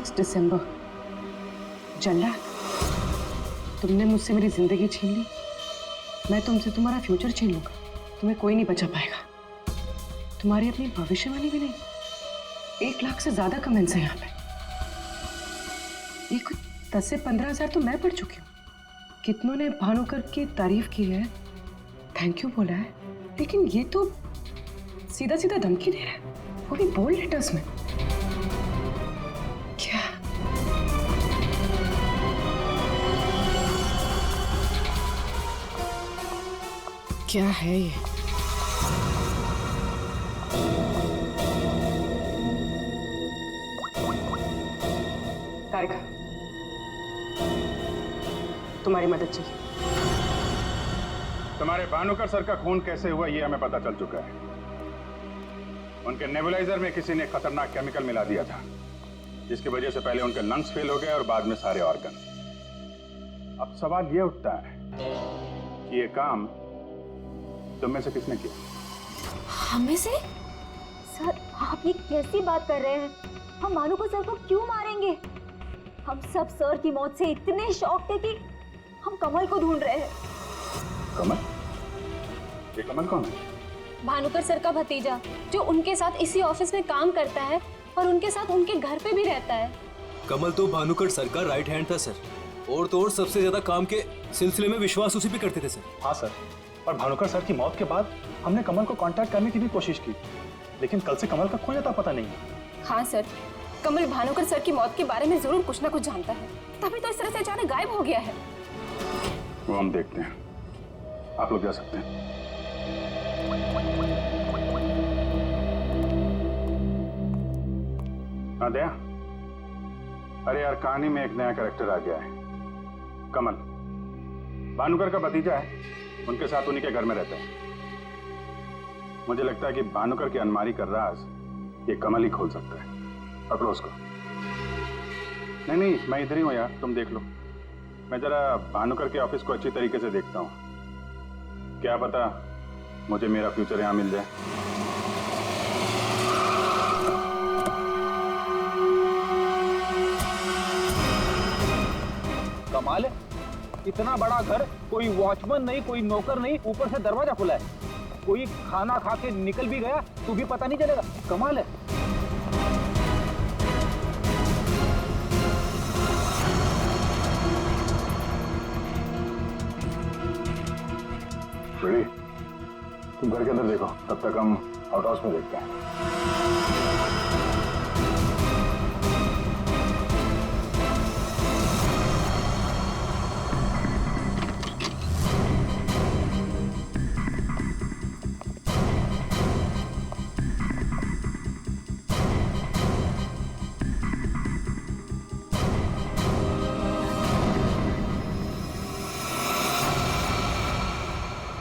26 दिसंबर। जल्ला, तुमने मुझसे मेरी जिंदगी छीन ली, मैं तुमसे तुम्हारा फ्यूचर छीन लूंगा। तुम्हें कोई नहीं बचा पाएगा। तुम्हारी अपनी भविष्यवाणी भी नहीं। 1 लाख से ज्यादा कमेंट्स हैं यहाँ पे। ये कुछ 10 से 15 हजार तो मैं पढ़ चुकी हूँ। कितनों ने भानुकर की तारीफ की है, थैंक यू बोला है, लेकिन ये तो सीधा सीधा धमकी दे रहा है, वो भी बोल्ड लेटर्स में। क्या क्या है ये? तारिका, तुम्हारी मदद चाहिए। तुम्हारे भानुकर सर का खून कैसे हुआ ये हमें पता चल चुका है। उनके नेबुलाइजर में किसी ने खतरनाक केमिकल मिला दिया था, जिसकी वजह से पहले उनके लंग्स फेल हो गए और बाद में सारे ऑर्गन। अब सवाल ये उठता है कि ये काम तुम में से किसने किया? हमें से? सर, आप ये कैसी बात कर रहे हैं? हम भानुकर सर को क्यों मारेंगे? हम सब सर की मौत से इतने शॉक थे कि हम कमल को ढूंढ रहे हैं। कमल? ये कमल कौन है? भानुकर सर का भतीजा, जो उनके साथ इसी ऑफिस में काम करता है और उनके साथ उनके घर पे भी रहता है। कमल तो भानुकर सर का राइट हैंड था सर, और तो और सबसे ज्यादा काम के सिलसिले में विश्वास उसी पे करते थे सर। हाँ सर, और भानुकर सर की मौत के बाद हमने कमल को कांटेक्ट करने की भी कोशिश की, लेकिन कल से कमल का कोई अता पता नहीं है। हाँ सर, कमल भानुकर सर की मौत के बारे में जरूर कुछ ना कुछ जानता है, तभी तो इस तरह से अचानक गायब हो गया है। वो हम देखते हैं, आप लोग जा सकते हैं। हाँ दया, अरे यार कहानी में एक नया कैरेक्टर आ गया है, कमल। भानुकर का भतीजा है, उनके साथ उन्हीं के घर में रहता है। मुझे लगता है कि भानुकर की अलमारी का राज ये कमल ही खोल सकता है। पकड़ो उसको। नहीं नहीं, मैं इधर ही हूँ यार, तुम देख लो। मैं जरा भानुकर के ऑफिस को अच्छी तरीके से देखता हूँ, क्या पता मुझे मेरा फ्यूचर यहाँ मिल जाए। कमाल है, इतना बड़ा घर, कोई वॉचमैन नहीं, कोई नौकर नहीं, ऊपर से दरवाजा खुला है। कोई खाना खा के निकल भी गया तो भी पता नहीं चलेगा। कमाल है। बेटी, तुम घर के अंदर देखो, तब तक हम आउट हाउस में देखते हैं।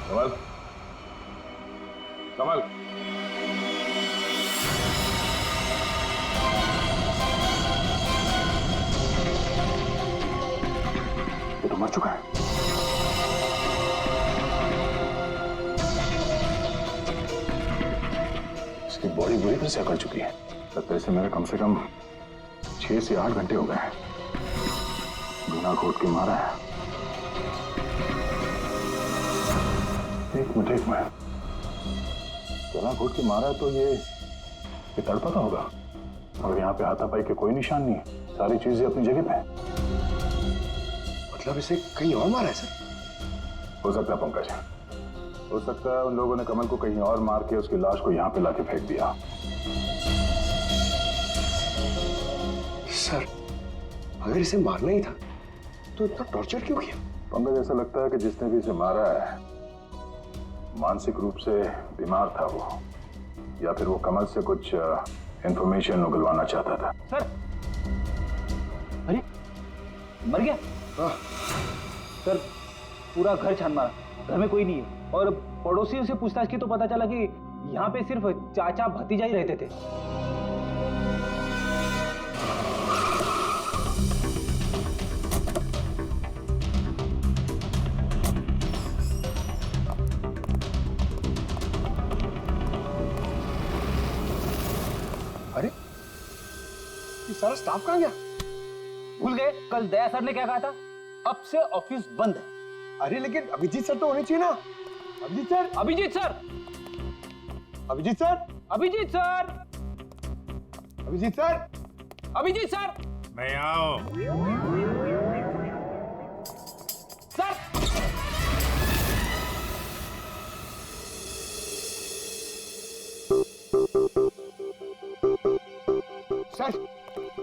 कमल, कमल, ये तो मर चुका है। इसकी बॉडी बुरी तरह से अकड़ चुकी है। लगता है इसे मेरे कम से कम 6 से 8 घंटे हो गए हैं। बिना घोट के मारा है। एक मिनट, बिना घोट के मारा है तो ये तड़पा का होगा। और यहाँ पे हाथापाई के कोई निशान नहीं है, सारी चीजें अपनी जगह पे है। मतलब इसे कहीं और मारा है सर? हो सकता है पंकज, हो सकता है उन लोगों ने कमल को कहीं और मार के उसकी लाश को यहाँ पे लाके फेंक दिया। सर, अगर इसे मारना ही था तो इतना टॉर्चर क्यों किया? पंकज, ऐसा लगता है कि जिसने भी इसे मारा है मानसिक रूप से बीमार था वो, या फिर वो कमल से कुछ इंफॉर्मेशन उगलवाना चाहता था। सर, अरे मर गया? हाँ। सर, पूरा घर छान मारा, घर में कोई नहीं है, और पड़ोसियों से पूछताछ की तो पता चला कि यहाँ पे सिर्फ चाचा भतीजा ही रहते थे। अरे, ये सारा स्टाफ कहाँ गया? भूल गए कल दया सर ने क्या कहा था? अब से ऑफिस बंद है। अरे लेकिन अभिजीत सर तो होने चाहिए ना। Abhijit sir, Abhijit sir, Abhijit sir, Abhijit sir, Abhijit sir, Abhijit sir, मैं आओ। सर।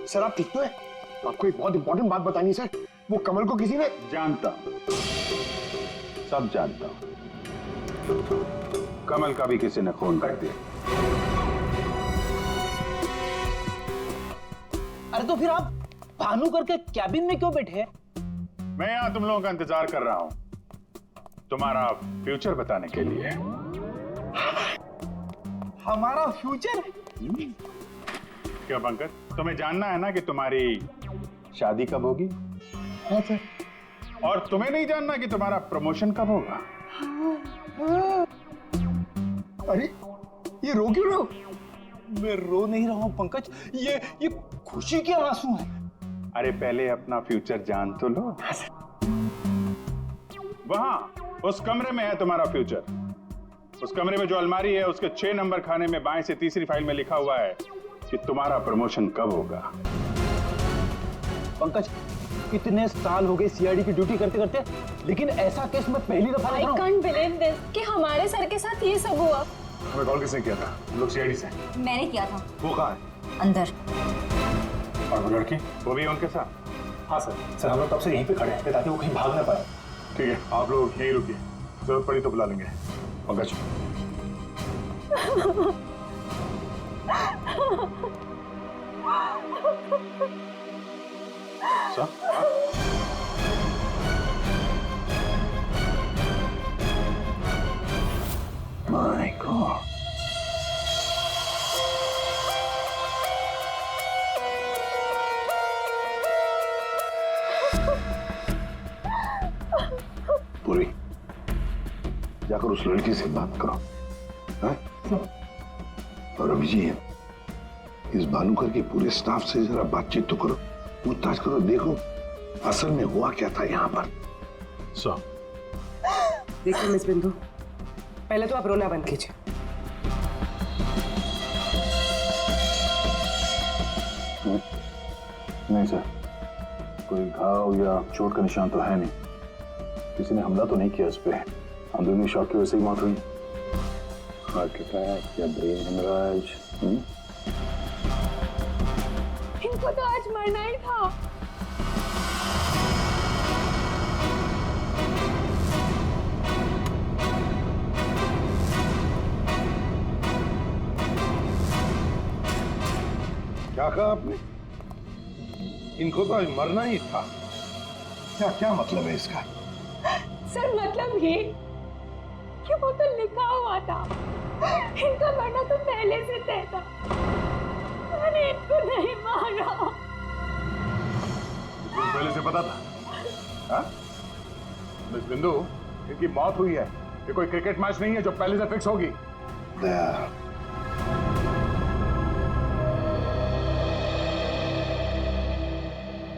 सर आप ठीक तो है? आपको एक बहुत इंपॉर्टेंट बात बतानी है सर। वो कमल को किसी ने जानता हूं, सब जानता हूं। कमल का भी किसी ने खून कर दिया। अरे तो फिर आप भानुकर के कैबिन में क्यों बैठे हैं? मैं यहां तुम लोगों का इंतजार कर रहा हूं, तुम्हारा फ्यूचर बताने के लिए। हमारा फ्यूचर? क्यों पंकज, तुम्हें जानना है ना कि तुम्हारी शादी कब होगी? हाँ सर। और तुम्हें नहीं जानना कि तुम्हारा प्रमोशन कब होगा? अरे ये रो क्यों रहे हो? मैं रो नहीं रहा हूं पंकज, ये खुशी के आंसू हैं। अरे पहले अपना फ्यूचर जान तो लो। वहां उस कमरे में है तुम्हारा फ्यूचर। उस कमरे में जो अलमारी है उसके 6 नंबर खाने में बाएं से तीसरी फाइल में लिखा हुआ है कि तुम्हारा प्रमोशन कब होगा। पंकज, इतने साल हो गए सीआईडी की ड्यूटी करते करते, लेकिन ऐसा केस मैं पहली दफा आई देख रहा हूं। कांट बिलीव दिस कि हमारे सर के साथ ये सब हुआ। हमें कॉल किसने किया था? हम लोग सीआईडी से। मैंने किया था। वो कहाँ है? अंदर। और वो लड़की, वो भी है उनके साथ? हाँ सर। सर हम लोग तब से यहीं पे खड़े हैं ताकि वो कहीं भाग ना पाए। ठीक है, आप लोग यहीं रुकिए, जरूरत पड़ी तो बुला लेंगे। पंकज। सर? My God. पूरी जाकर उस लड़की से बात करो। हाँ? और अभिजीत, इस भानुकर के पूरे स्टाफ से जरा बातचीत तो करो, पूछताछ करो, देखो असल में हुआ क्या था यहाँ पर। सर, देखिए मिस बिंदु, पहले तो आप रोना बंद कीजिए। नहीं सर, कोई घाव या चोट का निशान तो है नहीं। किसी ने हमला तो नहीं किया इस पे। अंदरूनी शॉक की वजह से ही मौत हुई। हार्ट अटैक या ब्रेन हेमराज? इनको तो आज मरना ही था। क्या कहा आपने? इनको तो आज मरना ही था। क्या क्या मतलब है इसका? सर मतलब ये कि वो तो लिखा हुआ था, इनका मरना तो पहले से तय था। मैंने इनको नहीं मारा। पहले से पता था? हाँ? मिस बिंदु, इनकी मौत हुई है। ये कोई क्रिकेट मैच नहीं है जो पहले से फिक्स होगी। दया,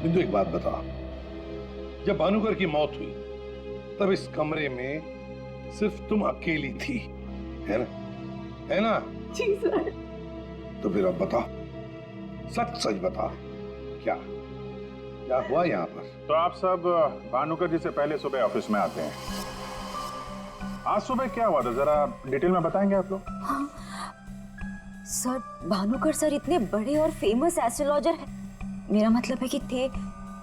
बिंदु एक बात बता, जब भानुकर की मौत हुई तब इस कमरे में सिर्फ तुम अकेली थी, है ना? है ना? जी सर। तो फिर अब बता, सच सच बता, क्या क्या हुआ यहाँ पर? तो आप सब भानुकर जी से पहले सुबह ऑफिस में आते हैं। आज सुबह क्या हुआ था, जरा डिटेल में बताएंगे आप लोग? सर, भानुकर सर इतने बड़े और फेमस एस्ट्रोलॉजर हैं। मेरा मतलब है कि थे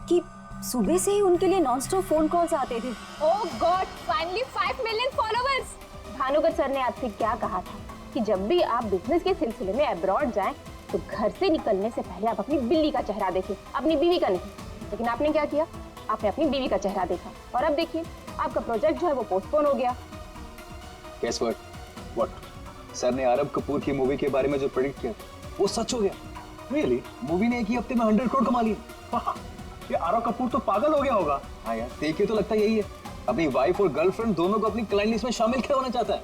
कि सुबह से ही उनके लिए नॉनस्टॉप फोन कॉल्स आते थे। Oh God, finally 5 million followers. Bhanukar sir ने आपसे क्या कहा था कि जब भी आप बिजनेस के सिलसिले में अब्रॉड जाएं तो घर से निकलने से पहले आप अपनी बिल्ली का चेहरा देखें, अपनी बीवी का नहीं। लेकिन आपने क्या किया? आपने अपनी बीवी का चेहरा देखा और अब देखिए आपका प्रोजेक्ट जो है वो पोस्टपोन हो गया। Guess what? What? सर ने आरब कपूर की मूवी के बारे में जो प्रेडिक्ट किया वो सच हो गया। रियली? मूवी ने एक ही हफ्ते में 100 करोड़ कमा लिए। ये आरव कपूर तो पागल हो गया होगा। हाँ यार, देख के तो लगता यही है। अपनी वाइफ और गर्लफ्रेंड दोनों को अपनी क्लाइंट लिस्ट में शामिल करवाना चाहता है।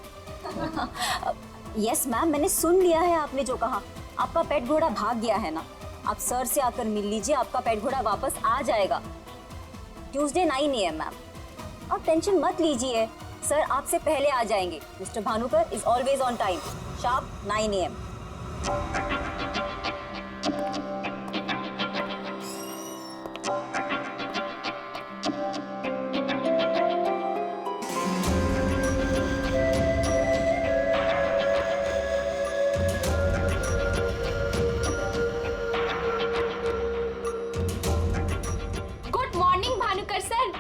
यस मैम, मैंने सुन लिया है आपने जो कहा। आपका पेट घोड़ा भाग गया है ना, आप सर से आकर मिल लीजिए, आपका पेट घोड़ा वापस आ जाएगा ट्यूसडे 9 AM मैम। आप टेंशन मत लीजिए, सर आपसे पहले आ जाएंगे। Mister Bhanukar is always on time, sharp 9 AM। Good morning Bhanukar sir.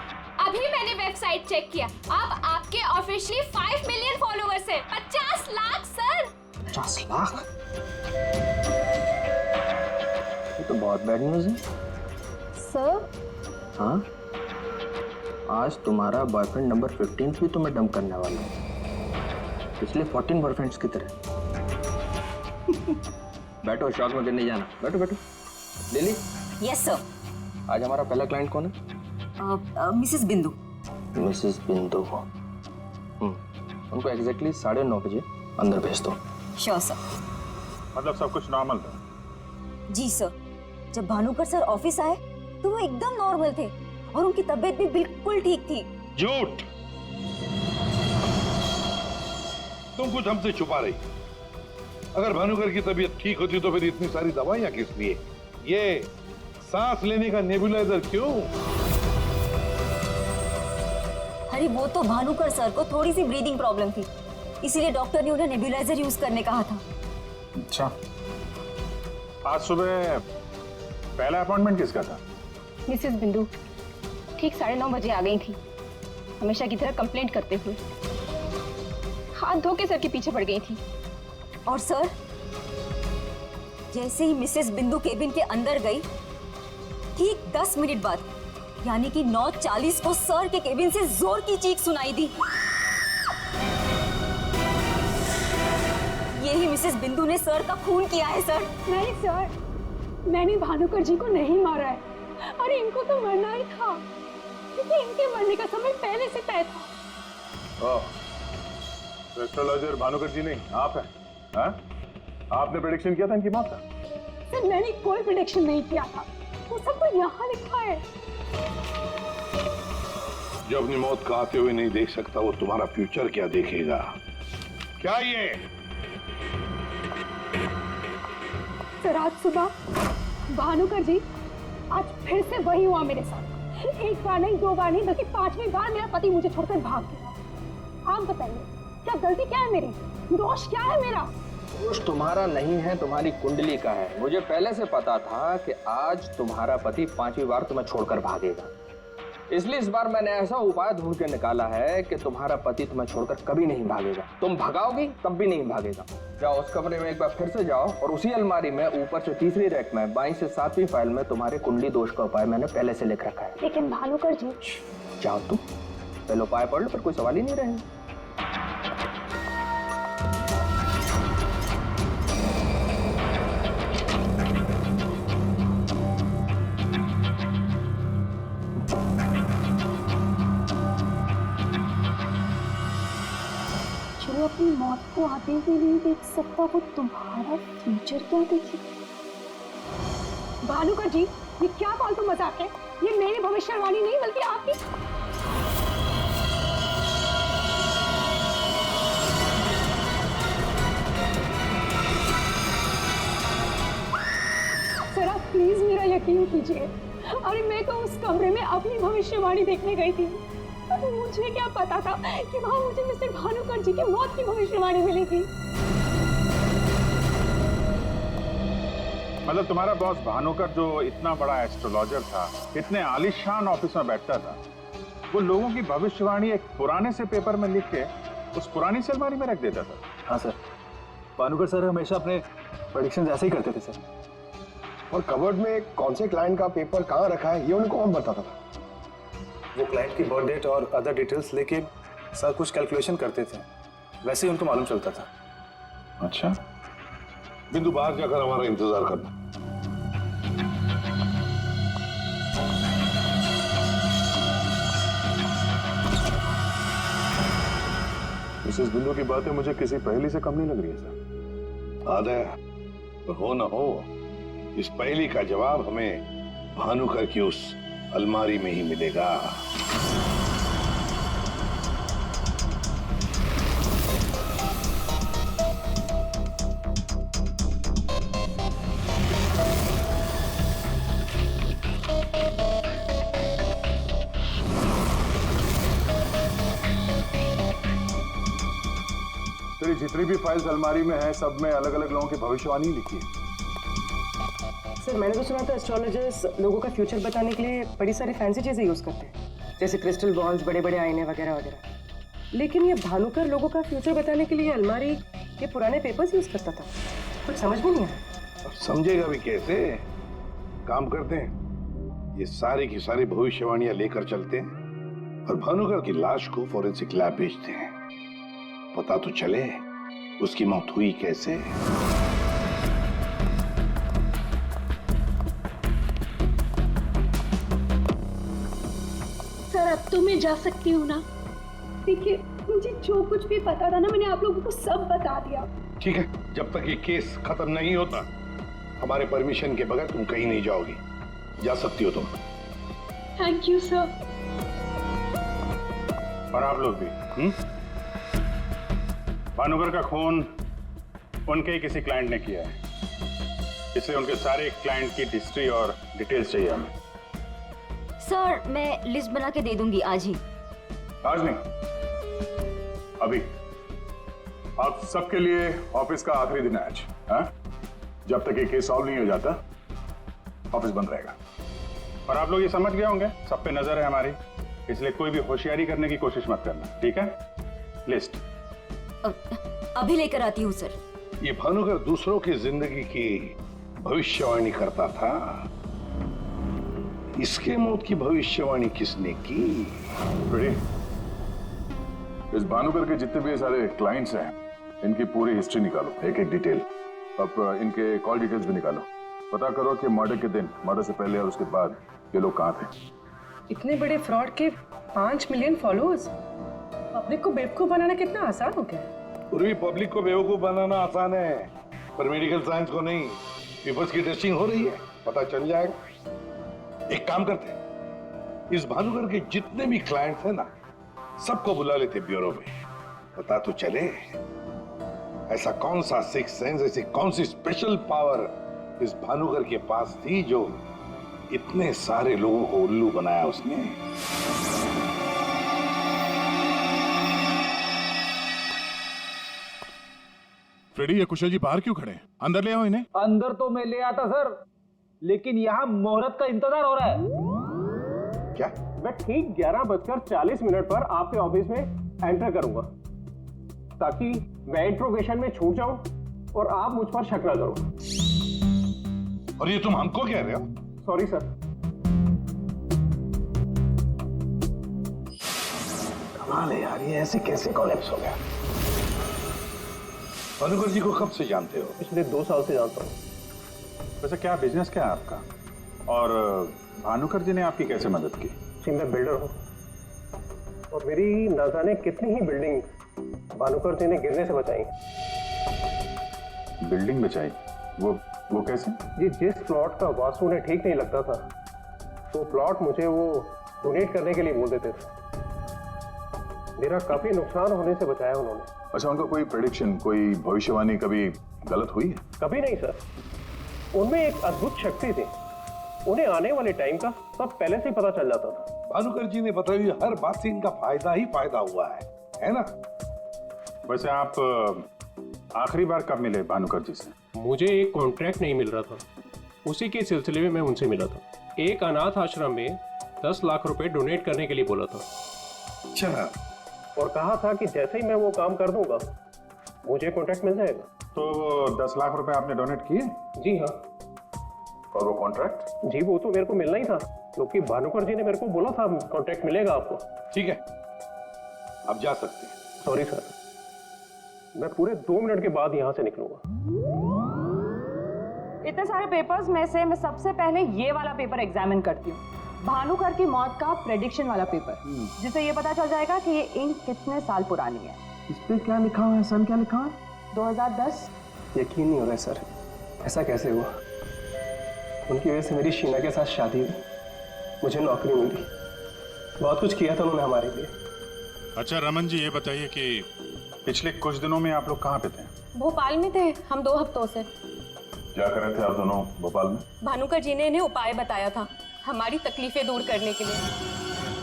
अभी मैंने वेबसाइट चेक किया, अब आपके ऑफिशियली 5 मिलियन फॉलोअर्स हैं। 50 लाख सर। 50 लाख? ये तो बहुत बैड न्यूज़ है। सर हाँ, आज तुम्हारा बॉयफ्रेंड नंबर 15 भी तुम्हें डंप करने वाला है, पिछले 14 बॉयफ्रेंड्स की तरह। बैठो, शॉक में गिरने जाना। बैठो बैठो। Lily, yes sir. आज हमारा पहला क्लाइंट कौन है? मिसेस बिंदु। मिसेस बिंदु को उनको एग्जैक्टली 9:30 बजे अंदर भेज दो। Sure sir. मतलब सब कुछ नॉर्मल था? जी सर, जब भानुकर सर ऑफिस आए तो वो एकदम नॉर्मल थे और उनकी तबीयत भी बिल्कुल ठीक थी। झूठ! तुम कुछ हमसे छुपा रही। अगर भानुकर की तबीयत ठीक होती तो फिर इतनी सारी दवाइयां किस लिए? ये सांस लेने का नेबुलाइजर क्यों? अरे वो तो भानुकर सर को थोड़ी सी ब्रीदिंग प्रॉब्लम थी, इसीलिए डॉक्टर ने उन्हें नेबुलाइजर यूज करने कहा था। अच्छा, आज सुबह पहला अपॉइंटमेंट किसका था? मिसेस बिंदु ठीक 9:30 बजे आ गई थी, हमेशा की तरह कंप्लेंट करते हुए। हाथ धो के सर के पीछे पड़ गई थी। और सर, जैसे ही मिसेस बिंदु केबिन के अंदर गई, ठीक 10 मिनट बाद यानी कि 9:40 को सर के केबिन से जोर की चीख सुनाई दी। यही मिसेस बिंदु ने सर का खून किया है सर। नहीं सर, मैंने भानुकर जी को नहीं मारा है। अरे इनको तो मरना ही था, क्योंकि इनके मरने का समय पहले से तय था। एस्ट्रोलॉजर भानुकर जी नहीं, आप हैं? हाँ? आपने प्रेडिक्शन किया था इनकी मौत का? सर मैंने कोई प्रेडिक्शन नहीं किया था, वो सब तो यहाँ लिखा है। जो अपनी मौत को आते हुए नहीं देख सकता, वो तुम्हारा फ्यूचर क्या देखेगा? क्या ये? सर आज सुबह भानुकर जी, आज फिर से वही हुआ मेरे साथ। एक बार नहीं, 2 बार नहीं, बल्कि 5वीं बार मेरा पति मुझे छोड़कर भाग गया। आप बताइए, क्या गलती क्या है मेरी? दोष क्या है मेरा? दोष तुम्हारा नहीं है, तुम्हारी कुंडली का है। मुझे पहले से पता था कि आज तुम्हारा पति 5वीं बार तुम्हें छोड़कर भागेगा, इसलिए इस बार मैंने ऐसा उपाय ढूंढ के निकाला है कि तुम्हारा पति तुम्हें छोड़कर कभी नहीं भागेगा। तुम भगाओगी तब भी नहीं भागेगा। जाओ उस कमरे में एक बार फिर से जाओ, और उसी अलमारी में ऊपर से 3री रैक में 22 से 7वीं फाइल में तुम्हारे कुंडली दोष का उपाय मैंने पहले से लिख रखा है। लेकिन भानुकर जी। जाओ तुम पहले उपाय पढ़ लो, फिर कोई सवाल ही नहीं रहेगा। जो अपनी मौत को आते हुए नहीं देख सकता, वो तुम्हारा फ्यूचर क्या देखे? भानुकर जी, ये क्या फालतू मजाक है? ये मेरी भविष्यवाणी नहीं, बल्कि आपकी। सर आप प्लीज मेरा यकीन कीजिए। अरे मैं तो उस कमरे में अपनी भविष्यवाणी देखने गई थी। मुझे क्या पता था कि वहां मुझे मिस्टर भानुकर जी की मौत की भविष्यवाणी मिलेगी। मतलब तुम्हारा बॉस भानुकर, जो इतना बड़ा एस्ट्रोलॉजर था, इतने आलीशान ऑफिस में बैठता था, वो लोगों की भविष्यवाणी एक पुराने से पेपर में लिख के उस पुरानी से अलमारी में रख देता था। हाँ सर, भानुकर सर हमेशा अपने प्रेडिक्शंस ऐसे ही करते थे सर। और कवर्ड में कौन से क्लाइंट का पेपर कहाँ रखा है, ये उनको कौन बताता था? वो क्लाइंट की बर्थ डेट और अदर डिटेल्स लेके सर कुछ कैलकुलेशन करते थे, वैसे ही उनको मालूम चलता था। अच्छा, बिंदु बाहर जाकर हमारा इंतजार करना। मिसेस बिंदु की बातें मुझे किसी पहेली से कम नहीं लग रही है सर। आदे हो न हो, इस पहेली का जवाब हमें भानुकर की उस अलमारी में ही मिलेगा। तेरी जितनी भी फाइल्स अलमारी में है, सब में अलग अलग लोगों की भविष्यवाणी लिखी है। सर मैंने तो सुना था एस्ट्रोलॉजर्स लोगों का फ्यूचर बताने के लिए बड़ी सारी फैंसी चीजें यूज करते हैं, जैसे क्रिस्टल बॉल्स, बड़े बड़े आईने वगैरह वगैरह। लेकिन ये भानुकर लोगों का फ्यूचर बताने के लिए अलमारी के पुराने पेपर्स यूज करता था। कुछ समझ में नहीं आया। अब समझेगा भी कैसे? काम करते हैं, ये सारी की सारी भविष्यवाणियां लेकर चलते हैं और भानुकर की लाश को फॉरेंसिक लैब भेजते हैं। पता तो चले उसकी मौत हुई कैसे। सर अब तो मैं जा सकती हूँ ना? देखिए मुझे जो कुछ भी पता था ना, मैंने आप लोगों को सब बता दिया। ठीक है, जब तक ये केस खत्म नहीं होता हमारे परमिशन के बगैर तुम कहीं नहीं जाओगी। जा सकती हो तुम। Thank you sir. और आप लोग भी। भानुकर का खून उनके ही किसी क्लाइंट ने किया है, इसलिए उनके सारे क्लाइंट की हिस्ट्री और डिटेल्स चाहिए हमें। सर मैं लिस्ट बना के दे दूंगी आज ही। आज नहीं, अभी। आप सबके लिए ऑफिस का आखिरी दिन है आज। हाँ? जब तक ये केस सॉल्व नहीं हो जाता ऑफिस बंद रहेगा। और आप लोग ये समझ गए होंगे, सब पे नजर है हमारी, इसलिए कोई भी होशियारी करने की कोशिश मत करना, ठीक है? लिस्ट अभी लेकर आती हूँ सर। ये भानुकर दूसरों की जिंदगी की भविष्यवाणी करता था। इसके मौत की भविष्यवाणी किसने की? इस भानुकर के जितने भी सारे क्लाइंट्स हैं, इनकी पूरी हिस्ट्री निकालो, एक एक डिटेल। अब इनके कॉल डिटेल्स भी निकालो। पता करो कि मर्डर के दिन, मर्डर से पहले और उसके बाद ये लोग कहाँ थे। इतने बड़े फ्रॉड के 5 मिलियन फॉलोअर्स। पब्लिक को बेवकूफ बनाना कितना आसान हो गया। पूरी पब्लिक को बेवकूफ बनाना आसान है, पर मेडिकल साइंस को नहीं। पेपर्स की टेस्टिंग हो रही है, पता चल जाएगा। एक काम करते हैं, इस भानुकर के जितने भी क्लाइंट्स हैं ना, सबको बुला लेते ब्यूरो में। पता तो चले ऐसा कौन सा सिक्स सेंस, ऐसी कौन सी स्पेशल पावर इस भानुकर के पास थी जो इतने सारे लोगों को उल्लू बनाया उसने। फ्रेडी, ये कुशल जी बाहर क्यों खड़े हैं? अंदर ले आओ इन्हें। अंदर तो मैं ले आता सर, लेकिन यहाँ मुहूर्त का इंतजार हो रहा है। क्या? मैं ठीक 11:40 पर आपके ऑफिस में एंटर करूंगा, ताकि मैं इंट्रोगेशन में छूट जाऊं और आप मुझ पर शक न करो। और ये तुम हमको कह रहे हो? Sorry sir. कमाल है यार, ये ऐसे कैसे कोलैप्स हो गया? भानुकर जी को कब से जानते हो? पिछले 2 साल से जानता हूँ। वैसे क्या बिजनेस क्या है आपका? और भानुकर जी ने आपकी कैसे मदद की? जी मैं बिल्डर हूँ और मेरी न जाने कितनी ही बिल्डिंग भानुकर जी ने गिरने से बचाई। बिल्डिंग बचाई? वो कैसे? जी जिस प्लॉट का वास्तु उन्हें ठीक नहीं लगता था, वो प्लॉट मुझे वो डोनेट करने के लिए बोल देते थे। मेरा काफी नुकसान होने से बचाया उन्होंने। अच्छा, उनका कोई प्रेडिक्शन, कोई भविष्यवाणी कभी गलत हुई है? कभी नहीं सर। उनमें एक अद्भुत शक्ति थी, उन्हें आने वाले टाइम का सब पहले से ही पता चल जाता था। भानुकर जी ने बताई हर बात से इनका फायदा ही फायदा हुआ है ना? वैसे आप आखिरी बार कब मिले भानुकर जी से? मुझे एक कॉन्ट्रैक्ट नहीं मिल रहा था, उसी के सिलसिले में मैं उनसे मिला था। एक अनाथ आश्रम में 10 लाख रुपए डोनेट करने के लिए बोला था। अच्छा। और कहा था कि जैसे ही मैं वो काम कर दूंगा मुझे कॉन्ट्रैक्ट मिल जाएगा। तो 10 लाख रुपए आपने डोनेट किए? जी हाँ। और वो कॉन्ट्रैक्ट? जी वो तो मेरे को मिलना ही था, क्योंकि भानुकर जी ने मेरे को बोला था कॉन्ट्रैक्ट मिलेगा आपको। ठीक है, अब जा सकते हैं। सॉरी सर, मैं पूरे 2 मिनट के बाद यहाँ से निकलूंगा। इतने सारे पेपर्स में से मैं सबसे पहले ये वाला पेपर एग्जामिन करती हूँ, भानुकर की मौत का प्रेडिक्शन वाला पेपर, जिससे ये पता चल जाएगा कि ये इंक कितने साल पुरानी है। इस पे क्या लिखा हुआ है? सन क्या लिखा हुआ है? 2010। यकीन नहीं हो रहा है सर, ऐसा कैसे हुआ? उनकी वजह से मेरी शीना के साथ शादी हुई, मुझे नौकरी मिली, बहुत कुछ किया था उन्होंने हमारे लिए। अच्छा रमन जी, ये बताइए कि पिछले कुछ दिनों में आप लोग कहाँ पे थे? भोपाल में थे हम 2 हफ्तों से। क्या कर रहे थे आप दोनों भोपाल में? भानुकर जी ने इन्हें उपाय बताया था हमारी तकलीफें दूर करने के लिए।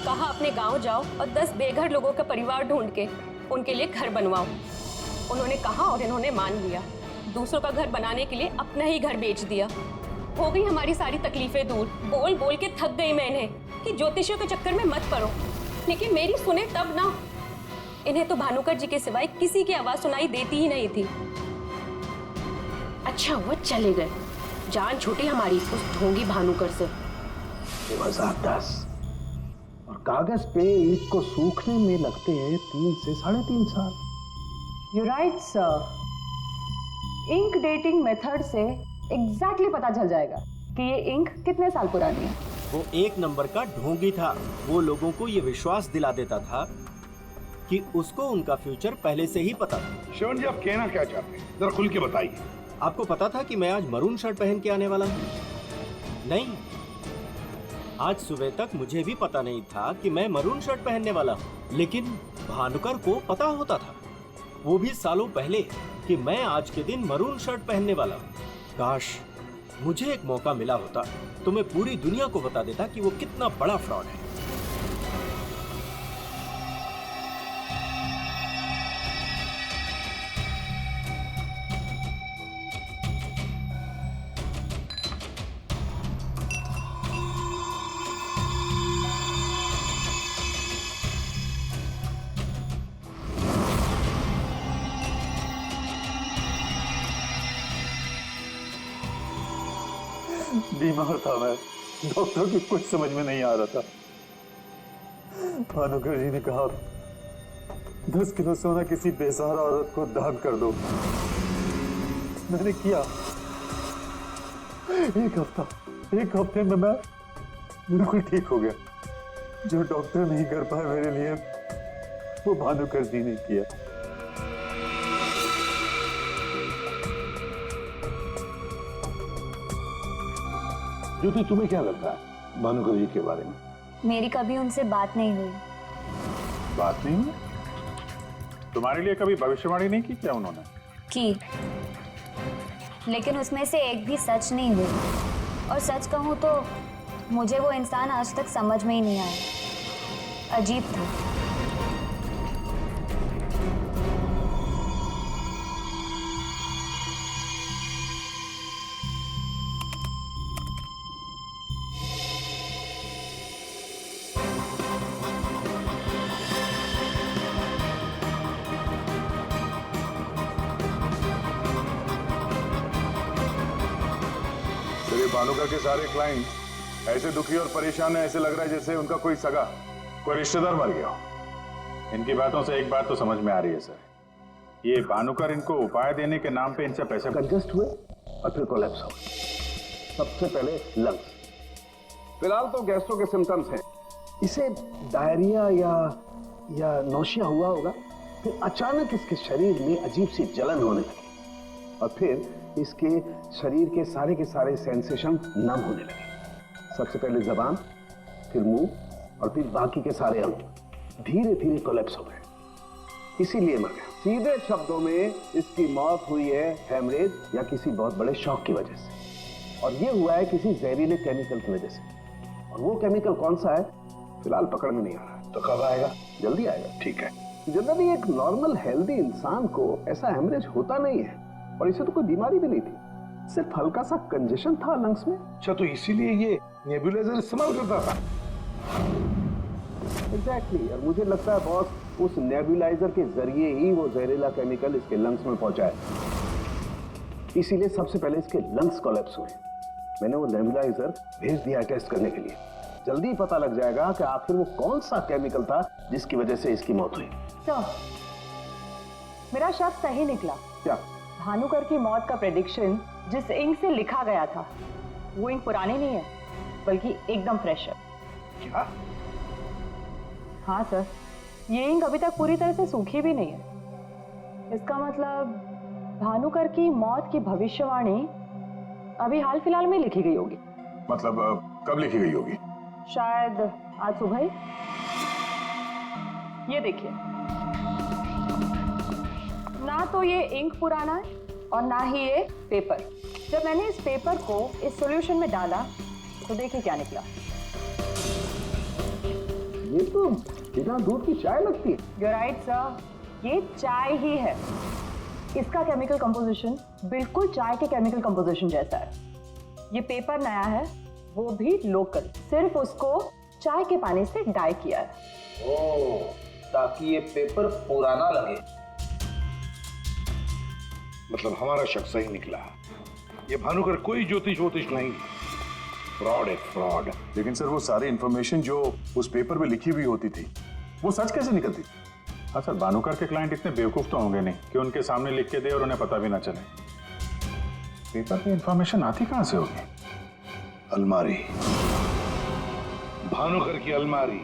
कहा अपने गांव जाओ और 10 बेघर लोगों का परिवार ढूंढ के उनके लिए घर बनवाओ। उन्होंने कहा और इन्होंने मान लिया। दूसरों का घर बनाने के लिए अपना ही घर बेच दिया। हो गई हमारी सारी तकलीफें दूर। बोल बोल के थक गई मैं इन्हें कि ज्योतिषियों के चक्कर में मत पड़ो, लेकिन मेरी सुने तब ना। इन्हें तो भानुकर जी के सिवाय किसी की आवाज सुनाई देती ही नहीं थी। अच्छा हुआ चले गए, जान छूटी हमारी उस ढोंगी भानुकर से। 2010 और कागज पे ईंट को सूखने में लगते हैं 3 से 3.5 साल। You right sir. Ink dating method से एग्जैक्टली पता चल जाएगा कि ये इंक कितने साल पुरानी है। वो एक नंबर का ढोंगी था। वो लोगों को ये विश्वास दिला देता था कि उसको उनका फ्यूचर पहले से ही पता था। श्रवण जी, आप कहना क्या चाहते हैं, जरा खुल के बताइए। आपको पता था कि मैं आज मरून शर्ट पहन के आने वाला हूँ? नहीं, आज सुबह तक मुझे भी पता नहीं था कि मैं मरून शर्ट पहनने वाला हूँ, लेकिन भानुकर को पता होता था, वो भी सालों पहले, कि मैं आज के दिन मरून शर्ट पहनने वाला हूँ। काश मुझे एक मौका मिला होता तो मैं पूरी दुनिया को बता देता कि वो कितना बड़ा फ्रॉड है। बीमार था मैं, डॉक्टर की कुछ समझ में नहीं आ रहा था। भानुकर जी ने कहा 10 किलो सोना किसी बेसहारा औरत को दान कर दो। मैंने किया। एक हफ्ते में मैं बिल्कुल ठीक हो गया। जो डॉक्टर नहीं कर पाए मेरे लिए, वो भानुकर जी ने किया। ज्योति, तुम्हें क्या लगता है भानुकर जी के बारे में? मेरी कभी उनसे बात नहीं हुई। बात नहीं हुई? तुम्हारे लिए कभी भविष्यवाणी नहीं की क्या उन्होंने? की, लेकिन उसमें से एक भी सच नहीं हुई। और सच कहूं तो मुझे वो इंसान आज तक समझ में ही नहीं आया। अजीब था। भानुकर के सारे क्लाइंट ऐसे दुखी और परेशान है, ऐसे लग रहा है जैसे उनका कोई सगा, कोई रिश्तेदार मर गया हो। इनकी बातों से एक बात तो समझ में आ रही है सर, ये भानुकर इनको उपाय देने के नाम पे इनसे पैसे कंजस्ट हुए और फिर कोलैप्स हो। सबसे पहले लंग्स। फिलहाल तो गैस्ट्रो के सिम्टम्स हैं। इसे डायरिया या नौशिया हुआ होगा। फिर अचानक इसके शरीर में अजीब सी जलन होने लगी और फिर इसके शरीर के सारे सेंसेशन नम होने लगे। सबसे पहले जबान, फिर मुंह और फिर बाकी के सारे अंग धीरे धीरे कोलैप्स हो गए, इसीलिए मर गया। सीधे शब्दों में इसकी मौत हुई है हेमरेज या किसी बहुत बड़े शॉक की वजह से, और ये हुआ है किसी जहरीले केमिकल की वजह से। और वो केमिकल कौन सा है फिलहाल पकड़ में नहीं आ रहा। तो कब आएगा? जल्दी आएगा। ठीक है। जनरली एक नॉर्मल हेल्दी इंसान को ऐसा हेमरेज होता नहीं है, और इसे तो कोई बीमारी भी नहीं थी, सिर्फ हल्का सा कंजेशन था लंग्स में। अच्छा, तो इसीलिए ये नेबुलाइजर इस्तेमाल करता था। एग्जैक्टली। और मुझे लगता है बॉस, उस नेबुलाइजर के जरिए ही वो जहरीला केमिकल इसके लंग्स में पहुंचा है, इसीलिए सबसे पहले इसके लंग्स कोलैप्स हुए। मैंने वो नेबुलाइजर भेज दिया टेस्ट करने के लिए। जल्दी पता लग जाएगा कि आखिर वो कौन सा केमिकल था जिसकी वजह से इसकी मौत हुई। सर, मेरा शक सही निकला। क्या? भानुकर की मौत का प्रेडिक्शन जिस इंक से लिखा गया था, वो इंक पुरानी नहीं है, बल्कि एकदम फ्रेश है। क्या? हाँ सर, ये इंक अभी तक पूरी तरह से सूखी भी नहीं है। इसका मतलब भानुकर की मौत की भविष्यवाणी अभी हाल फिलहाल में लिखी गई होगी। मतलब कब लिखी गई होगी? शायद आज सुबह ही। ये देखिए, ना तो ये इंक पुराना है और ना ही ये पेपर। जब मैंने इस पेपर को इस सॉल्यूशन में डाला तो देखिए क्या निकला। ये तो बिना दूध की चाय लगती है। You're right, sir. ये चाय ही है। इसका केमिकल कंपोजिशन बिल्कुल चाय के केमिकल कंपोजिशन जैसा है। ये पेपर नया है, वो भी लोकल, सिर्फ उसको चाय के पानी से डाई किया है। ओह, ताकि ये पेपर पुराना लगे। मतलब हमारा शक सही निकला। ये भानुकर कोई ज्योतिष नहीं, फ्रॉड है, फ्रॉड। लेकिन सर वो सारी इंफॉर्मेशन जो उस पेपर में लिखी हुई होती थी वो सच कैसे निकलती? हाँ सर, भानुकर के क्लाइंट इतने बेवकूफ तो होंगे नहीं कि उनके सामने लिख के दे और उन्हें पता भी ना चले। पेपर में इंफॉर्मेशन आती कहां से होगी? अलमारी, भानुकर की अलमारी।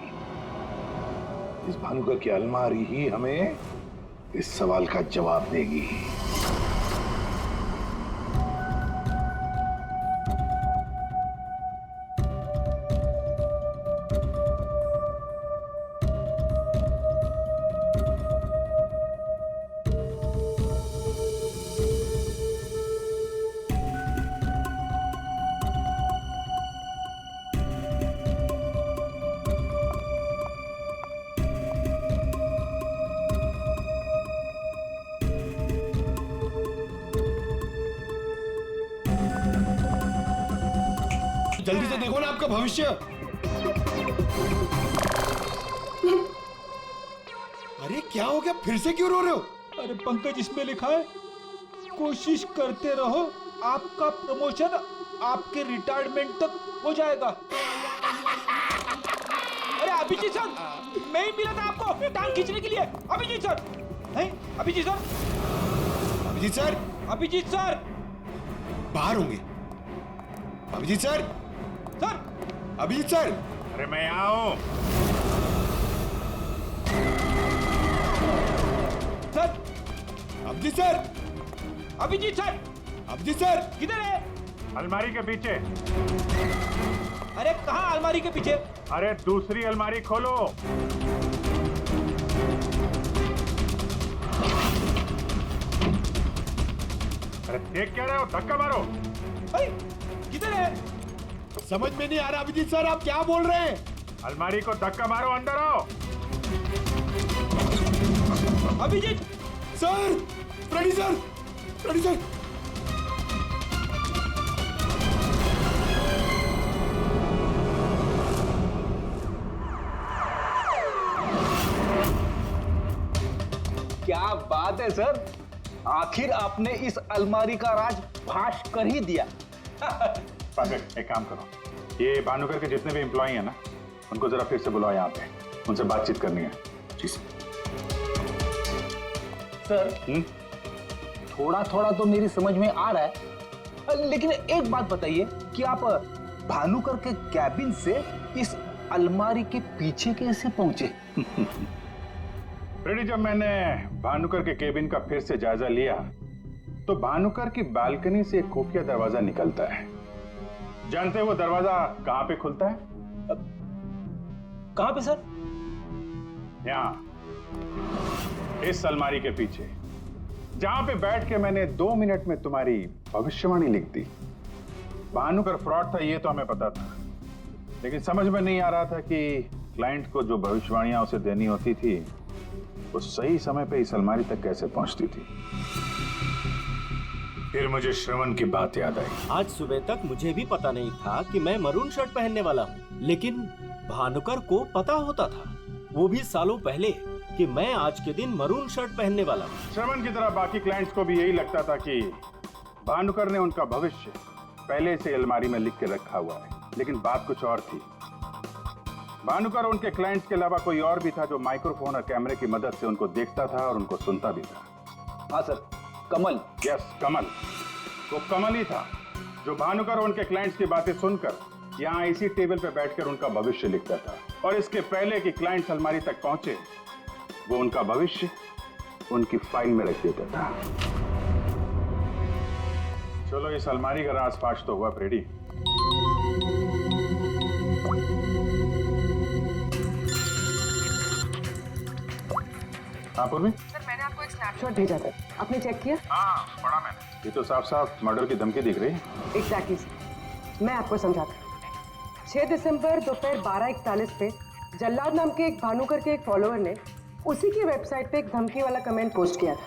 इस भानुकर की अलमारी ही हमें इस सवाल का जवाब देगी। जल्दी से देखो ना आपका भविष्य। अरे क्या हो गया, फिर से क्यों रो रहे हो? अरे पंकज, इसमें लिखा है कोशिश करते रहो, आपका प्रमोशन आपके रिटायरमेंट तक हो जाएगा। अरे अभिजीत सर, मैं ही मिला था आपको टांग खींचने के लिए। अभिजीत सर, हैं? Abhijit sir, Abhijit sir, Abhijit sir बाहर होंगे। Abhijit sir, sir, Abhijit sir. अरे मैं यहाँ हूँ। Sir, Abhijit sir, Abhijit sir, Abhijit sir, किधर है? अलमारी के पीछे। अरे कहाँ अलमारी के पीछे? अरे दूसरी अलमारी खोलो। अरे देख क्या रहे हो? धक्का मारो। भाई किधर है? समझ में नहीं आ रहा अभिजीत सर, आप क्या बोल रहे हैं? अलमारी को धक्का मारो, अंदर आओ। Abhijit sir, Freddy sir, Freddy sir. क्या बात है सर, आखिर आपने इस अलमारी का राज फाश कर ही दिया। पंकज, एक काम करो, ये भानुकर के जितने भी एम्प्लॉय हैं ना, उनको जरा फिर से बुलाओ यहाँ पे, उनसे बातचीत करनी है। जी सर, थोड़ा थोड़ा तो मेरी समझ में आ रहा है, लेकिन एक बात बताइए कि आप भानुकर के कैबिन से इस अलमारी के पीछे कैसे पहुंचे? फ्रेडी, जब मैंने भानुकर के केबिन का फिर से जायजा लिया तो भानुकर की बालकनी से एक खुफिया दरवाजा निकलता है। जानते हैं वो दरवाजा कहां पे खुलता है? कहां पे सर? यहाँ, इस अलमारी के पीछे, जहां पे बैठ के मैंने 2 मिनट में तुम्हारी भविष्यवाणी लिख दी। भानुकर फ्रॉड था ये तो हमें पता था, लेकिन समझ में नहीं आ रहा था कि क्लाइंट को जो भविष्यवाणियां उसे देनी होती थी वो सही समय पे इस अलमारी तक कैसे पहुंचती थी। फिर मुझे श्रवण की बात याद आई। आज सुबह तक मुझे भी पता नहीं था कि मैं मरून शर्ट पहनने वाला हूँ, लेकिन भानुकर को पता होता था, वो भी सालों पहले, कि मैं आज के दिन मरून शर्ट पहनने वाला हूँ। श्रवण की तरह बाकी क्लाइंट्स को भी यही लगता था कि भानुकर ने उनका भविष्य पहले से अलमारी में लिख के रखा हुआ है, लेकिन बात कुछ और थी। भानुकर उनके क्लाइंट्स के अलावा कोई और भी था जो माइक्रोफोन और कैमरे की मदद से उनको देखता था और उनको सुनता भी था। हाँ सर, कमल। यस, कमल। वो कमल ही था जो भानुकर उनके क्लाइंट्स की बातें सुनकर यहाँ इसी टेबल पे बैठकर उनका भविष्य लिखता था, और इसके पहले कि क्लाइंट्स अलमारी तक पहुंचे वो उनका भविष्य उनकी फाइल में रख देता था। चलो, इस अलमारी का राज फाश तो हुआ फ्रेडी। हाँ पूर्वी? सर मैंने आपको एक स्नैपशॉट भेजा था, आपने चेक किया? हाँ पढ़ा मैंने। ये तो साफ साफ मर्डर की धमकी दिख रही है। एग्जैक्टली सर, मैं आपको समझाता हूँ। 6 दिसंबर दोपहर 12:41 पे जल्लाद नाम के एक भानुकर के एक फॉलोअर ने उसी की वेबसाइट पे एक धमकी वाला कमेंट पोस्ट किया था।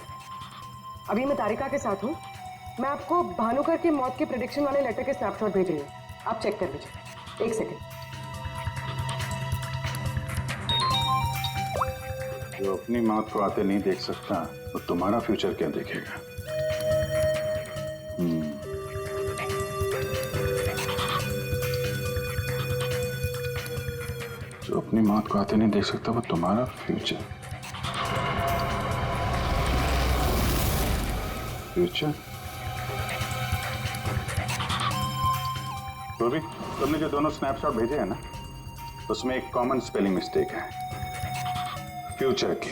अभी मैं तारिका के साथ हूँ, मैं आपको भानुकर की मौत के प्रेडिक्शन वाले लेटर के स्नैपशॉट भेज रही हूँ, आप चेक कर लीजिए। एक सेकेंड। जो अपनी मौत को आते नहीं देख सकता तो तुम्हारा फ्यूचर क्या देखेगा? जो अपनी मौत को आते नहीं देख सकता वो तुम्हारा फ्यूचर रूबी, तुमने जो दोनों स्नैपशॉट भेजे हैं ना, उसमें एक कॉमन स्पेलिंग मिस्टेक है, फ्यूचर की।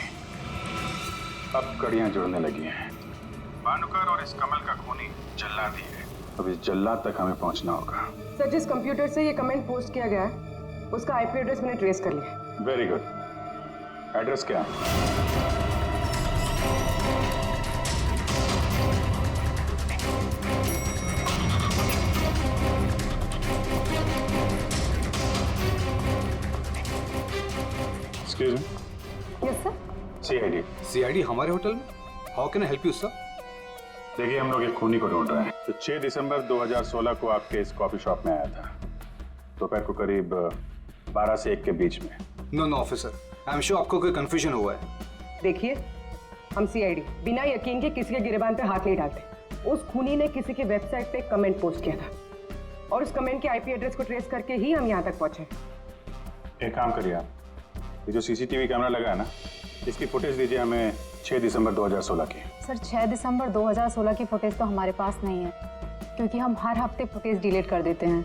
अब कड़ियां जुड़ने लगी हैं। भानुकर और इस कमल का खूनी जल्लाद ही है। अब इस जल्लाद तक हमें पहुंचना होगा। सर जिस कंप्यूटर से ये कमेंट पोस्ट किया गया है उसका आईपी एड्रेस मैंने ट्रेस कर लिया। Very good. एड्रेस क्या है? Excuse me? Yes sir. CID। CID हमारे होटल में? How can I help you sir? देखिए हम लोग एक खूनी को ढूंढ रहे हैं। तो 6 दिसंबर 2016 को आपके इस कॉफी शॉप में आया था, दोपहर को करीब 12 से 1 के बीच में। No no officer, I am sure आपको कोई कंफ्यूजन हुआ है। देखिए हम CID बिना यकीन के किसी के गिरेबान पे हाथ नहीं डालते। उस खूनी ने किसी की वेबसाइट पे कमेंट पोस्ट किया था और उस कमेंट के आईपी एड्रेस को ट्रेस करके ही हम यहाँ तक पहुंचे। एक काम करिए आप, ये जो CCTV कैमरा लगा है ना, इसकी फुटेज दीजिए हमें 6 दिसंबर 2016 की। सर 6 दिसंबर 2016 की फुटेज तो हमारे पास नहीं है, क्योंकि हम हर हफ्ते फुटेज डिलीट कर देते हैं।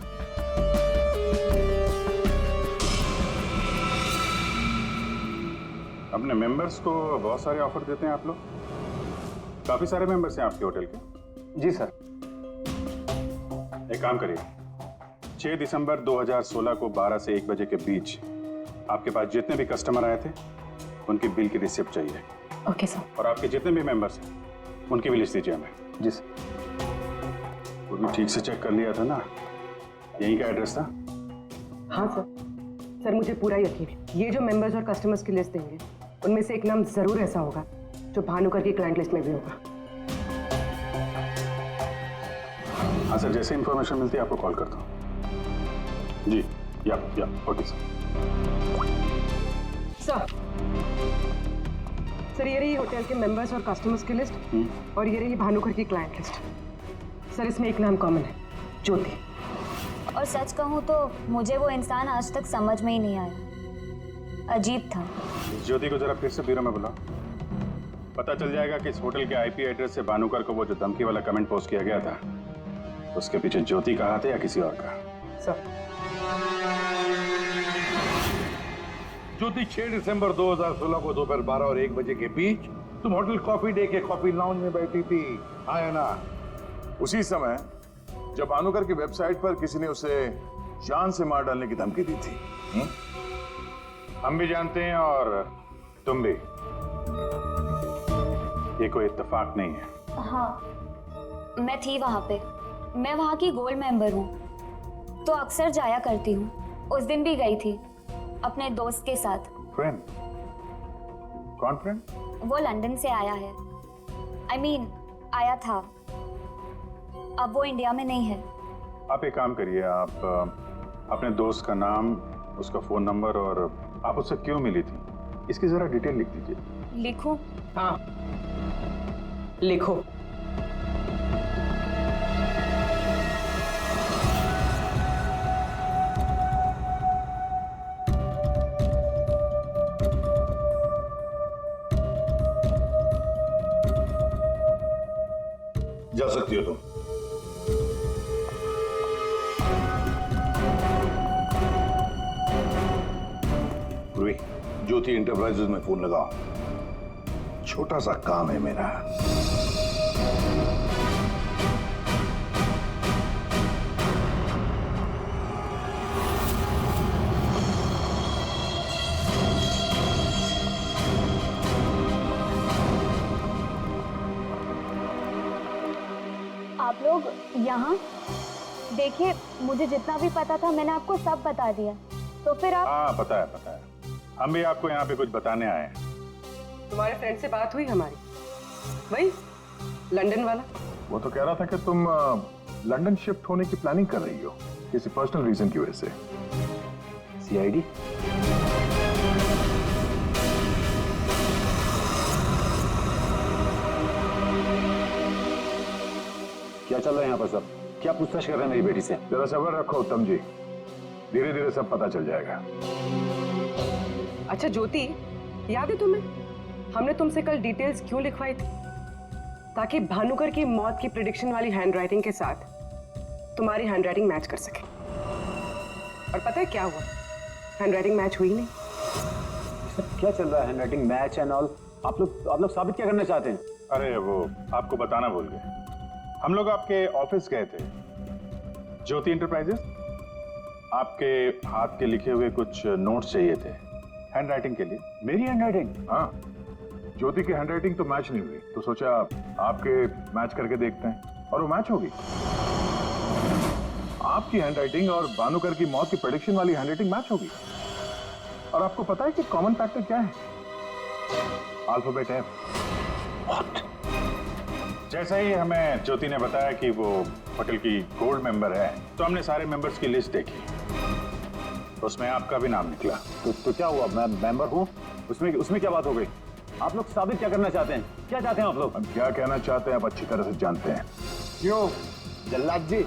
अपने मेंबर्स को बहुत सारे ऑफर देते हैं आप लोग? काफी सारे मेंबर्स हैं आपके होटल के? जी सर। एक काम करिए, 6 दिसंबर 2016 को 12 से 1 बजे के बीच आपके पास जितने भी कस्टमर आए थे उनकी बिल की रिसिप्ट चाहिए। Okay sir. और आपके जितने भी मेंबर्स हैं उनकी भी लिस्ट दीजिए हमें। जी सर। वो भी ठीक से चेक कर लिया था ना, यहीं का एड्रेस था? हाँ सर। सर मुझे पूरा यकीन है, ये जो मेंबर्स और कस्टमर्स की लिस्ट देंगे उनमें से एक नाम जरूर ऐसा होगा जो भानुकर की क्लाइंट लिस्ट में भी होगा। हाँ सर, जैसे इंफॉर्मेशन मिलती है आपको कॉल करता हूँ। जी या ओके सर। सर ये रही होटल के मेंबर्स और कस्टमर्स की लिस्ट और ये रही भानुकर की क्लाइंट लिस्ट। सर इसमें एक नाम कॉमन है, ज्योति। और सच कहूँ तो मुझे वो इंसान आज तक समझ में ही नहीं आया, अजीब था। ज्योति को जरा फिर से ब्यूरो में बुलाओ, पता चल जाएगा कि इस होटल के आईपी एड्रेस से भानुकर को वो जो धमकी वाला कमेंट पोस्ट किया गया था उसके पीछे ज्योति का हाथ है या किसी और का। सर ज्योति 6 दिसंबर 2016 को दोपहर 12 और 1 बजे के बीच तुम होटल कॉफी डे के कॉफी लाउंज में बैठी थी, हाँ या ना? उसी समय जब भानुकर की वेबसाइट पर किसी ने उसे जान से मार डालने की धमकी दी थी। हम भी जानते हैं और तुम भी। ये कोई इत्तेफाक नहीं है। हाँ, मैं थी वहाँ पे। मैं वहाँ की गोल्ड मेंबर हूँ, तो अक्सर जाया करती हूँ। उस दिन भी गई थी अपने दोस्त के साथ। फ्रेंड? कौन फ्रेंड? वो लंदन से आया है। I mean, आया था, अब वो इंडिया में नहीं है। आप एक काम करिए, आप अपने दोस्त का नाम, उसका फोन नंबर और आप उससे क्यों मिली थी, इसकी जरा डिटेल लिख दीजिए। लिखूं? हाँ लिखो। जा सकती हो तुम। पूर्वी, ज्योति इंटरप्राइजेज में फोन लगाओ, छोटा सा काम है मेरा। आप लोग यहाँ? देखिए, मुझे जितना भी पता था मैंने आपको सब बता दिया, तो फिर आप... हाँ, पता है। हम भी आपको यहाँ पे कुछ बताने आए हैं। तुम्हारे फ्रेंड से बात हुई हमारी, वही लंदन वाला? वो तो कह रहा था कि तुम लंदन शिफ्ट होने की प्लानिंग कर रही हो किसी पर्सनल रीजन की वजह से। सीआईडी? क्या चल रहा है यहाँ पर सब? क्या पूछताछ कर रहे हैं मेरी बेटी से? जरा सब्र रखो उत्तम जी, धीरे धीरे सब पता चल जाएगा। अच्छा ज्योति, याद है तुम्हें हमने तुमसे कल डिटेल्स क्यों लिखवाई थी? ताकि भानुकर की मौत की प्रिडिक्शन वाली हैंडराइटिंग के साथ तुम्हारी हैंडराइटिंग मैच कर सके। और पता है क्या हुआ? हैंडराइटिंग मैच हुई नहीं। क्या चल रहा है हैंडराइटिंग मैच एंड ऑल? आप लोग साबित क्या करना चाहते हैं? अरे वो आपको बताना भूल गए, हम लोग आपके ऑफिस गए थे, ज्योति इंटरप्राइजेस। आपके हाथ के लिखे हुए कुछ नोट्स चाहिए थे हैंडराइटिंग के लिए। मेरी हैंडराइटिंग? हाँ, ज्योति की हैंडराइटिंग तो मैच नहीं हुई, तो सोचा आपके मैच करके देखते हैं, और वो मैच होगी। आपकी हैंडराइटिंग और भानुकर की मौत की प्रेडिक्शन वाली हैंडराइटिंग मैच होगी। और आपको पता है कि कॉमन फैक्टर क्या है? Alphabet F. व्हाट? जैसा ही हमें ज्योति ने बताया कि वो होटल की गोल्ड मेंबर है, तो हमने सारे मेंबर्स की लिस्ट देखी, उसमें आपका भी नाम निकला। तो क्या हुआ? मैं मेंबर हूँ, उसमें क्या बात हो गई? आप लोग साबित क्या करना चाहते हैं? क्या चाहते हैं आप लोग? हम क्या कहना चाहते हैं आप अच्छी तरह से जानते हैं। क्यों जल्लाद जी?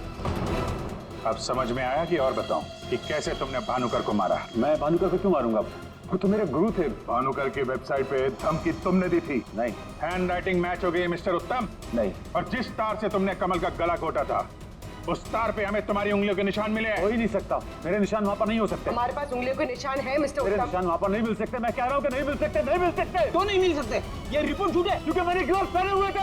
अब समझ में आया कि और बताऊं कि कैसे तुमने भानुकर को मारा? मैं भानुकर को क्यों मारूंगा? वो तो मेरे गुरु थे। भानुकर की वेबसाइट पे धमकी तुमने दी थी। नहीं। हैंडराइटिंग मैच हो गई मिस्टर उत्तम। नहीं। और जिस तार से तुमने कमल का गला घोटा था, उस तार पे हमें तुम्हारी उंगलियों के निशान मिले। हो ही नहीं सकता, मेरे निशान वहां पर नहीं हो सकते। हमारे पास उंगलियों के निशान है मिस्टर उत्तम। मेरे निशान वहां पर नहीं मिल सकते। मैं कह रहा हूँ कि नहीं मिल सकते, नहीं मिल सकते। तो नहीं मिल सकते, ये रिपोर्ट झूठ है, क्योंकि मेरे ग्लव्स पहने हुए थे।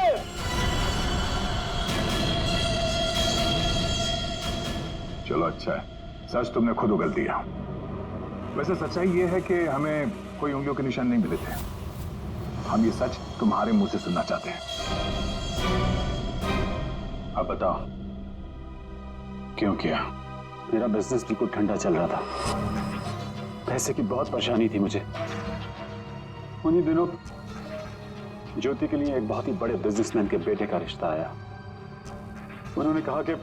चलो अच्छा है, सच तुमने खुद उगल दिया। वैसे सच्चाई ये है कि हमें कोई उंगलियों के निशान नहीं मिले थे। हम ये सच तुम्हारे मुंह से सुनना चाहते हैं। अब बताओ क्यों किया? मेरा बिजनेस बिल्कुल ठंडा चल रहा था, पैसे की बहुत परेशानी थी मुझे। उन्हीं दिनों ज्योति के लिए एक बहुत ही बड़े बिजनेसमैन के बेटे का रिश्ता आया। उन्होंने कहा कि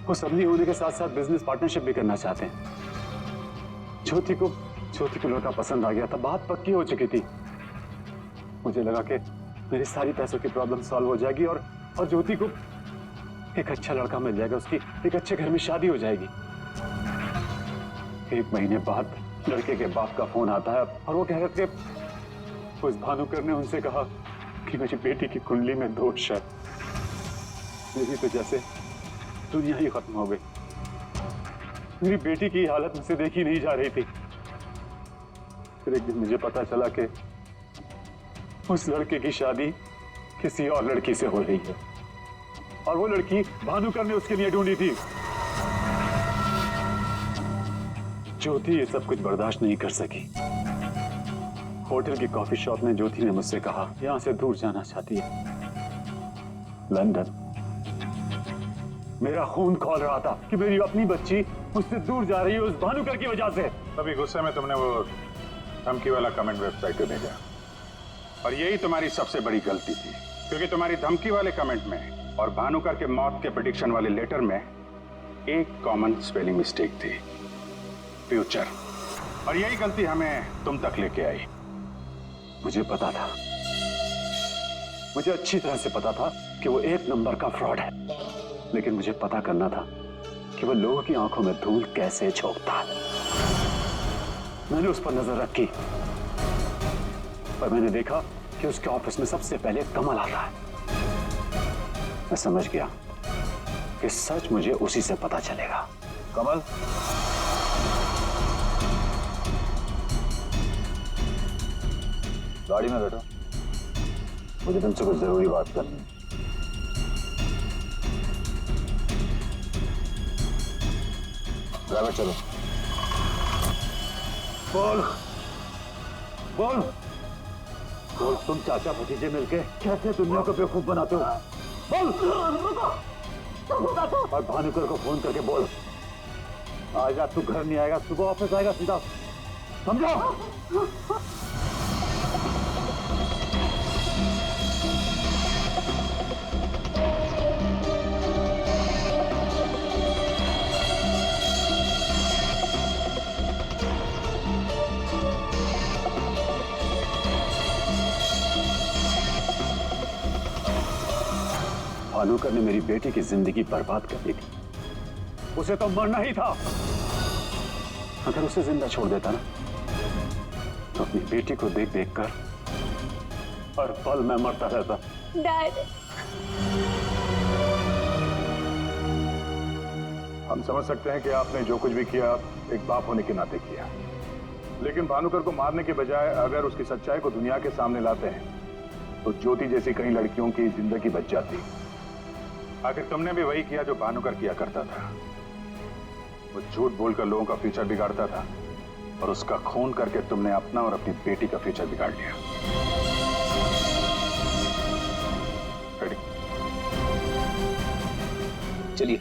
वो सबनी होने के साथ साथ बिजनेस पार्टनरशिप भी करना चाहते हैं। ज्योति को लड़का पसंद आ गया था, बात पक्की हो चुकी थी। मुझे लगा कि मेरी सारी पैसों की प्रॉब्लम सॉल्व हो जाएगी और ज्योति को एक अच्छा लड़का मिल जाएगा, उसकी एक अच्छे घर में शादी हो जाएगी। 1 महीने बाद लड़के के बाप का फोन आता है और वो कह रहे थे उस भानुकर ने उनसे कहा कि मेरी बेटी की कुंडली में दोष है। मेरी तो जैसे दुनिया ही खत्म हो गई। मेरी बेटी की हालत मुझसे देखी नहीं जा रही थी। फिर एक दिन मुझे पता चला कि उस लड़के की शादी किसी और लड़की से हो रही है और वो लड़की भानुकर ने उसके लिए ढूंढी थी। ज्योति ये सब कुछ बर्दाश्त नहीं कर सकी। होटल की कॉफी शॉप में ज्योति ने मुझसे कहा यहां से दूर जाना चाहती है, लंदन। मेरा खून खौल रहा था कि मेरी अपनी बच्ची मुझसे दूर जा रही है उस भानुकर की वजह से। तभी गुस्से में तुमने वो धमकी वाला कमेंट वेबसाइट पे भेजा, और यही तुम्हारी सबसे बड़ी गलती थी, क्योंकि तुम्हारी धमकी वाले कमेंट में और भानुकर के मौत के प्रेडिक्शन वाले लेटर में एक कॉमन स्पेलिंग मिस्टेक थी, फ्यूचर। और यही गलती हमें तुम तक लेके आई। मुझे पता था, मुझे अच्छी तरह से पता था कि वो 1 नंबर का फ्रॉड है, लेकिन मुझे पता करना था कि वो लोगों की आंखों में धूल कैसे झोंकता है। मैंने उस पर नजर रखी, पर मैंने देखा कि उसके ऑफिस में सबसे पहले कमल आता है। मैं समझ गया कि सच मुझे उसी से पता चलेगा। कमल, गाड़ी में बैठो, मुझे तुमसे कुछ जरूरी बात करनी है। ड्राइवर चलो। बोल बोल बोल, तुम चाचा भतीजे मिलके कैसे दुनिया को बेवकूफ बनाते हो? बोल। और भानुकर को फोन करके बोल, आज रात तू घर नहीं आएगा, सुबह ऑफिस आएगा सीधा, समझो? भानुकर ने मेरी बेटी की जिंदगी बर्बाद कर दी थी, उसे तो मरना ही था। अगर उसे जिंदा छोड़ देता ना, तो अपनी बेटी को देख देख कर हर पल मैं मरता रहता। डैड, हम समझ सकते हैं कि आपने जो कुछ भी किया एक बाप होने के नाते किया, लेकिन भानुकर को मारने के बजाय अगर उसकी सच्चाई को दुनिया के सामने लाते हैं तो ज्योति जैसी कई लड़कियों की जिंदगी बच जाती। आखिर तुमने भी वही किया जो भानुकर किया करता था। वो झूठ बोलकर लोगों का फ्यूचर बिगाड़ता था और उसका खून करके तुमने अपना और अपनी बेटी का फ्यूचर बिगाड़ लिया। चलिए।